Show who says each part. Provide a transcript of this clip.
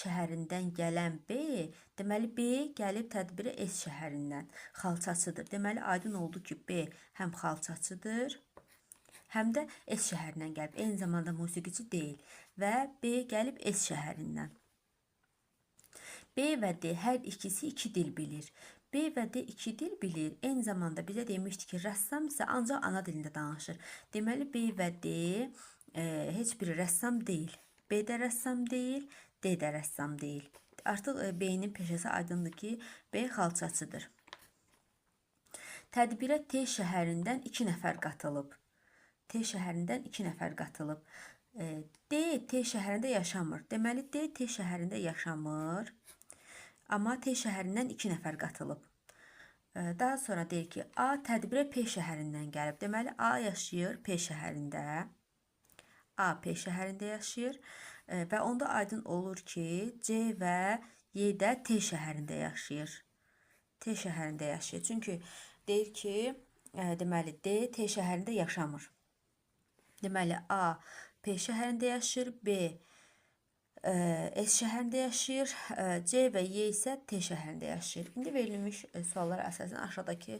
Speaker 1: şəhərindən gələn B, deməli B gəlib tədbirə S şəhərindən. Xalçaçıdır. Deməli aydın oldu ki, B həm xalçaçıdır, həm də S şəhərindən gəlib. Eyni zamanda musiqiçi deyil və B gəlib S şəhərindən. B və D hər ikisi 2 dil bilir. B və D 2 dil bilir. Eyni zamanda bizə demişdi ki, rəssam isə ancaq ana dilində danışır. Deməli B və D heç biri rəssam deyil. B də rəssam deyil, D də rəssam deyil. Artıq B-nin peşəsi aydındır ki, B xalçaçıdır. Tədbirə T şəhərindən 2 nəfər qatılıb. T şəhərindən 2 nəfər qatılıb. D T şəhərində yaşamır. Deməli D T şəhərində yaşamır. Amma T şəhərindən 2 nəfər qatılıb. Daha sonra deyir ki, A tədbirə P şəhərindən gəlib. Deməli A yaşayır P şəhərində. A P şəhərində yaşayır və onda aydın olur ki, C və Y də T şəhərində yaşayır. T şəhərində yaşayır. Çünki deyir ki, deməli D T şəhərində yaşamır. Deməli A P şəhərində yaşayır, B S şəhərində yaşayır, C və Y isə T şəhərində yaşayır. İndi verilmiş suallar əsasən aşağıdakı